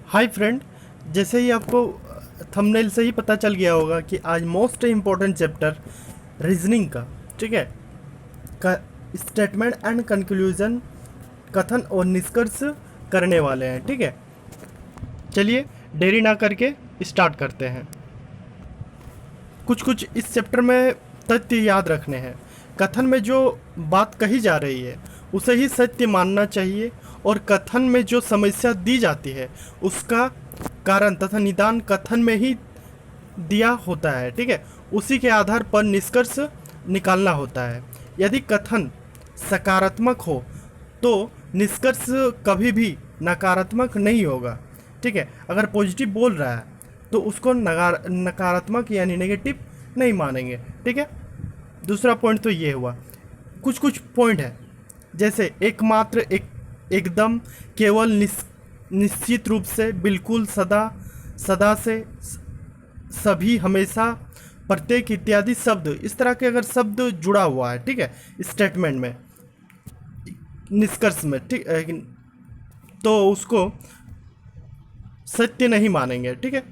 Hi friend. जैसे ही आपको thumbnail से ही पता चल गया होगा कि आज मोस्ट इम्पोर्टेंट चैप्टर रीजनिंग का, ठीक है, का स्टेटमेंट एंड कंक्लूजन, कथन और निष्कर्ष करने वाले हैं। ठीक है, चलिए देरी ना करके स्टार्ट करते हैं। कुछ कुछ इस चैप्टर में तथ्य याद रखने हैं। कथन में जो बात कही जा रही है उसे ही सत्य मानना चाहिए, और कथन में जो समस्या दी जाती है उसका कारण तथा निदान कथन में ही दिया होता है। ठीक है, उसी के आधार पर निष्कर्ष निकालना होता है। यदि कथन सकारात्मक हो तो निष्कर्ष कभी भी नकारात्मक नहीं होगा। ठीक है, अगर पॉजिटिव बोल रहा है तो उसको नकारात्मक यानी नेगेटिव नहीं मानेंगे। ठीक है, दूसरा पॉइंट तो ये हुआ। कुछ कुछ पॉइंट है, जैसे एकमात्र, एकदम, केवल, निश्चित रूप से, बिल्कुल, सदा, सदा से, सभी, हमेशा, प्रत्येक इत्यादि शब्द, इस तरह के अगर शब्द जुड़ा हुआ है, ठीक है, स्टेटमेंट में, निष्कर्ष में, ठीक है, तो उसको सत्य नहीं मानेंगे। ठीक है,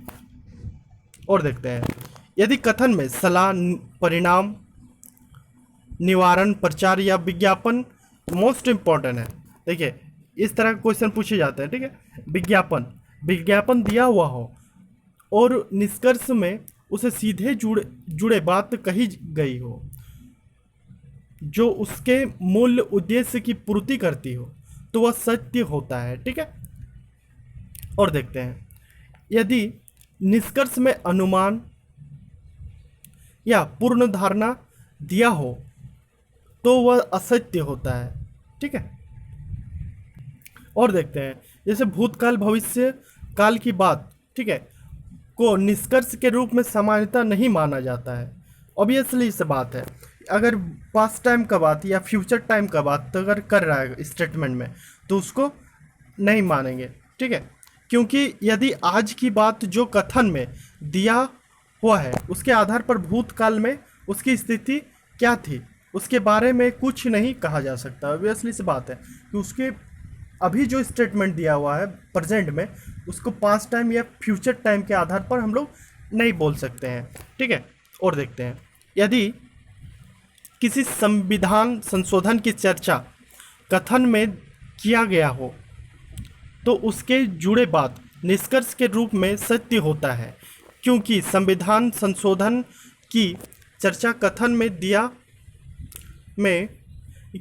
और देखते हैं। यदि कथन में सलाह, परिणाम, निवारण, प्रचार या विज्ञापन, मोस्ट इम्पॉर्टेंट है। देखिए, इस तरह के क्वेश्चन पूछे जाते हैं। ठीक है, विज्ञापन, विज्ञापन दिया हुआ हो और निष्कर्ष में उसे सीधे जुड़े बात कही गई हो जो उसके मूल उद्देश्य की पूर्ति करती हो, तो वह सत्य होता है। ठीक है, और देखते हैं। यदि निष्कर्ष में अनुमान या पूर्ण धारणा दिया हो तो वह असत्य होता है। ठीक है, और देखते हैं। जैसे भूतकाल, भविष्य काल की बात, ठीक है, को निष्कर्ष के रूप में सामान्यता नहीं माना जाता है। ऑब्वियसली इस बात है। अगर पास्ट टाइम का बात या फ्यूचर टाइम का बात अगर कर रहा है स्टेटमेंट में, तो उसको नहीं मानेंगे। ठीक है, क्योंकि यदि आज की बात जो कथन में दिया हुआ है उसके आधार पर भूतकाल में उसकी स्थिति क्या थी उसके बारे में कुछ नहीं कहा जा सकता। ऑब्वियसली सी बात है कि उसके अभी जो स्टेटमेंट दिया हुआ है प्रेजेंट में, उसको पास्ट टाइम या फ्यूचर टाइम के आधार पर हम लोग नहीं बोल सकते हैं। ठीक है, और देखते हैं। यदि किसी संविधान संशोधन की चर्चा कथन में किया गया हो तो उसके जुड़े बात निष्कर्ष के रूप में सत्य होता है, क्योंकि संविधान संशोधन की चर्चा कथन में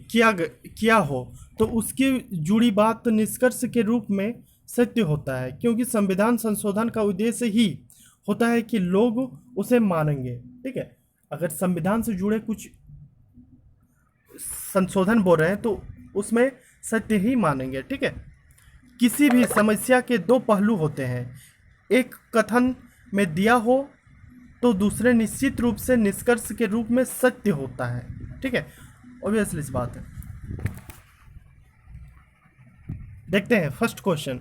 किया हो तो उसकी जुड़ी बात निष्कर्ष के रूप में सत्य होता है, क्योंकि संविधान संशोधन का उद्देश्य ही होता है कि लोग उसे मानेंगे। ठीक है, अगर संविधान से जुड़े कुछ संशोधन बोल रहे हैं तो उसमें सत्य ही मानेंगे। ठीक है, किसी भी समस्या के दो पहलू होते हैं, एक कथन में दिया हो तो दूसरे निश्चित रूप से निष्कर्ष के रूप में सत्य होता है। ठीक है, ऑब्वियसली इस बात है। देखते हैं फर्स्ट क्वेश्चन।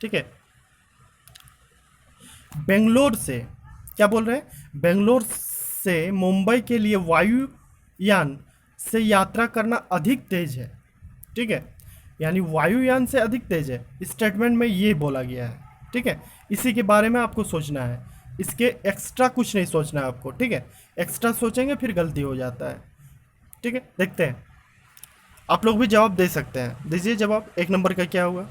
ठीक है, बेंगलोर से, क्या बोल रहे हैं, बेंगलोर से मुंबई के लिए वायुयान से यात्रा करना अधिक तेज है। ठीक है, यानी वायुयान से अधिक तेज है, स्टेटमेंट में ये बोला गया है। ठीक है, इसी के बारे में आपको सोचना है, इसके एक्स्ट्रा कुछ नहीं सोचना है आपको। ठीक है, एक्स्ट्रा सोचेंगे फिर गलती हो जाता है। ठीक है, देखते हैं। आप लोग भी जवाब दे सकते हैं, दीजिए जवाब। एक नंबर का क्या होगा?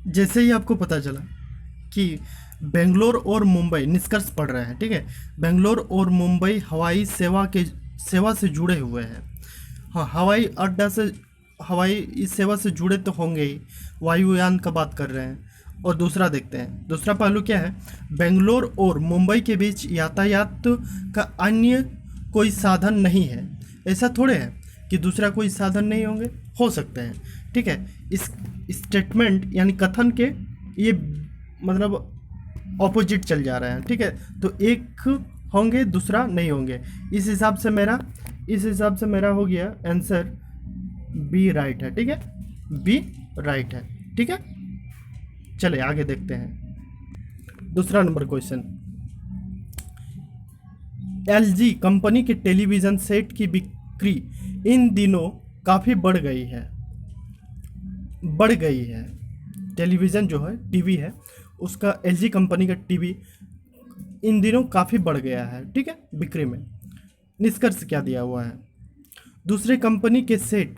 जैसे ही आपको पता चला कि बेंगलोर और मुंबई, निष्कर्ष पढ़ रहे हैं, ठीक है, बेंगलोर और मुंबई हवाई सेवा से जुड़े हुए हैं। हाँ, हवाई अड्डा से, हवाई सेवा से जुड़े तो होंगे ही, वायुयान का बात कर रहे हैं। और दूसरा देखते हैं, दूसरा पहलू क्या है। बेंगलोर और मुंबई के बीच यातायात का अन्य कोई साधन नहीं है। ऐसा थोड़े है कि दूसरा कोई साधन नहीं होंगे, हो सकते हैं। ठीक है, इस स्टेटमेंट यानी कथन के ये मतलब ऑपोजिट चल जा रहे हैं। ठीक है, तो एक होंगे दूसरा नहीं होंगे। इस हिसाब से मेरा हो गया आंसर बी राइट है। ठीक है, बी राइट है। ठीक है, चले आगे देखते हैं। दूसरा नंबर क्वेश्चन। एलजी कंपनी के टेलीविज़न सेट की बिक्री इन दिनों काफ़ी बढ़ गई है। टेलीविज़न जो है, टीवी है, उसका एलजी कंपनी का टीवी इन दिनों काफ़ी बढ़ गया है, ठीक है, बिक्री में। निष्कर्ष क्या दिया हुआ है? दूसरे कंपनी के सेट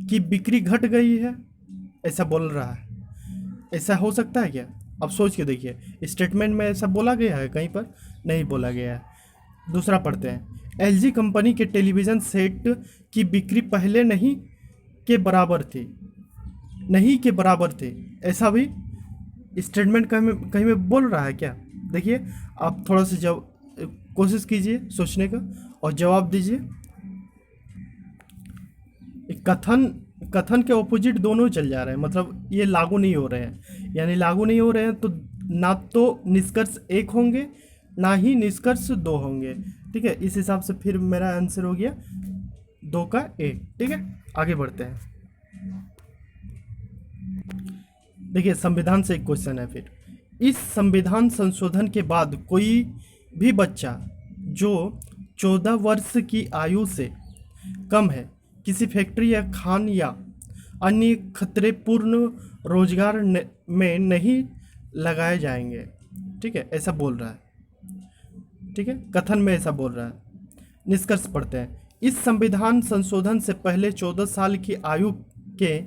की बिक्री घट गई है, ऐसा बोल रहा है। ऐसा हो सकता है क्या? अब सोच के देखिए, स्टेटमेंट में ऐसा बोला गया है कहीं पर? नहीं बोला गया है। दूसरा पढ़ते हैं। एलजी कंपनी के टेलीविज़न सेट की बिक्री पहले नहीं के बराबर थे, ऐसा भी स्टेटमेंट कहीं में बोल रहा है क्या? देखिए, आप थोड़ा सा कोशिश कीजिए सोचने का और जवाब दीजिए। कथन के ऑपोजिट दोनों चल जा रहे हैं, मतलब ये लागू नहीं हो रहे हैं। यानी लागू नहीं हो रहे हैं तो ना तो निष्कर्ष एक होंगे, ना ही निष्कर्ष दो होंगे, ठीक है। इस हिसाब से फिर मेरा आंसर हो गया 2 का 1, ठीक है। आगे बढ़ते हैं। देखिए, संविधान से एक क्वेश्चन है फिर। इस संविधान संशोधन के बाद कोई भी बच्चा जो 14 वर्ष की आयु से कम है किसी फैक्ट्री या खान या अन्य खतरेपूर्ण रोजगार में नहीं लगाए जाएंगे, ठीक है, ऐसा बोल रहा है, ठीक है। कथन में ऐसा बोल रहा है। निष्कर्ष पढ़ते हैं। इस संविधान संशोधन से पहले 14 साल की आयु के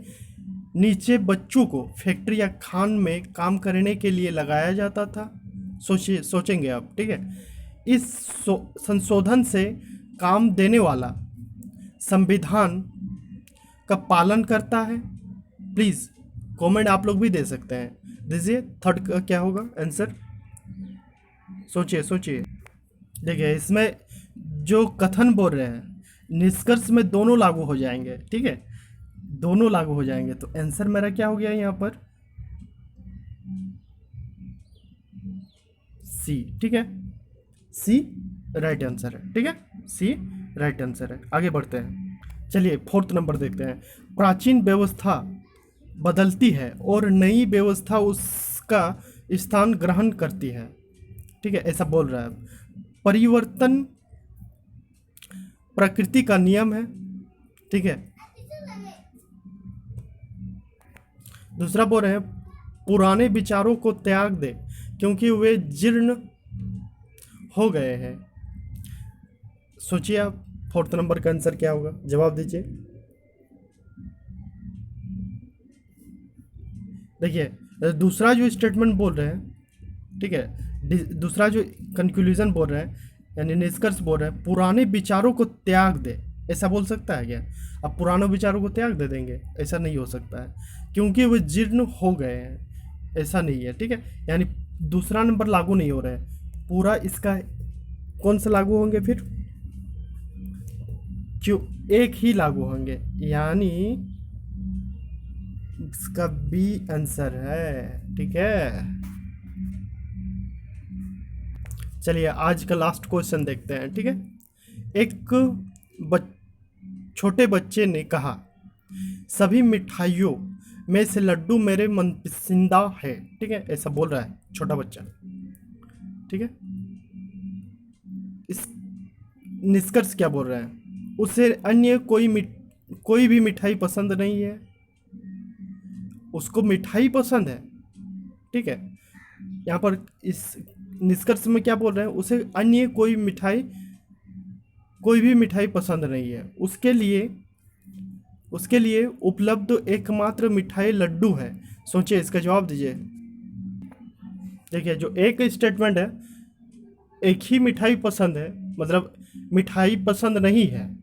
नीचे बच्चों को फैक्ट्री या खान में काम करने के लिए लगाया जाता था। सोचेंगे आप, ठीक है। इस संशोधन से काम देने वाला संविधान का पालन करता है? प्लीज़ कमेंट आप लोग भी दे सकते हैं, दीजिए। थर्ड का क्या होगा आंसर? सोचिए। देखिए, इसमें जो कथन बोल रहे हैं, निष्कर्ष में दोनों लागू हो जाएंगे, ठीक है, दोनों लागू हो जाएंगे। तो आंसर मेरा क्या हो गया यहाँ पर? सी, ठीक है, सी राइट आंसर है, ठीक है, सी राइट आंसर है। आगे बढ़ते हैं। चलिए 4th नंबर देखते हैं। प्राचीन व्यवस्था बदलती है और नई व्यवस्था उसका स्थान ग्रहण करती है, ठीक है, ऐसा बोल रहा है। परिवर्तन प्रकृति का नियम है, ठीक है। दूसरा बोल रहे हैं, पुराने विचारों को त्याग दे क्योंकि वे जीर्ण हो गए हैं। सोचिए आप, 4th नंबर का आंसर क्या होगा? जवाब दीजिए। देखिए, दूसरा जो स्टेटमेंट बोल रहे हैं, ठीक है, दूसरा जो कंक्लूजन बोल रहे हैं यानी निष्कर्ष बोल रहे हैं, पुराने विचारों को त्याग दे, ऐसा बोल सकता है क्या? अब पुराने विचारों को त्याग दे देंगे, ऐसा नहीं हो सकता है, क्योंकि वे जीर्ण हो गए हैं, ऐसा नहीं है, ठीक है। यानी दूसरा नंबर लागू नहीं हो रहा है पूरा। इसका कौन सा लागू होंगे फिर? क्यों? एक ही लागू होंगे, यानी इसका बी आंसर है, ठीक है। चलिए आज का लास्ट क्वेश्चन देखते हैं, ठीक है। एक छोटे बच्चे ने कहा, सभी मिठाइयों में से लड्डू मेरे मनपसंदीदा है, ठीक है, ऐसा बोल रहा है छोटा बच्चा, ठीक है। इस निष्कर्ष क्या बोल रहे हैं? उसे अन्य कोई भी मिठाई पसंद नहीं है, उसको मिठाई पसंद है, ठीक है। यहाँ पर इस निष्कर्ष में क्या बोल रहे हैं? उसे अन्य कोई भी मिठाई पसंद नहीं है, उसके लिए उपलब्ध एकमात्र मिठाई लड्डू है। सोचिए, इसका जवाब दीजिए। देखिए, जो एक स्टेटमेंट है, एक ही मिठाई पसंद है, मतलब मिठाई पसंद नहीं है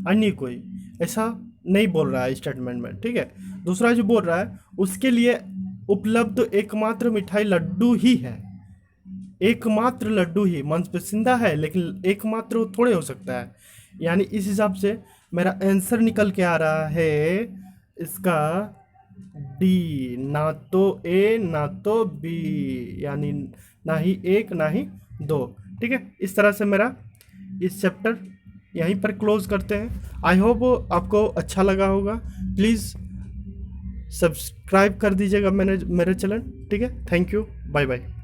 अन्य कोई, ऐसा नहीं बोल रहा है स्टेटमेंट में, ठीक है। दूसरा जो बोल रहा है, उसके लिए उपलब्ध एकमात्र मिठाई लड्डू ही है, एकमात्र लड्डू ही मनपसंदीदा है, लेकिन एकमात्र थोड़े हो सकता है। यानी इस हिसाब से मेरा आंसर निकल के आ रहा है इसका डी, ना तो ए ना तो बी, यानी ना ही 1 ना ही 2, ठीक है। इस तरह से मेरा इस चैप्टर यहीं पर क्लोज करते हैं। आई होप आपको अच्छा लगा होगा। प्लीज़ सब्सक्राइब कर दीजिएगा मेरे चैनल, ठीक है। Thank you, bye bye.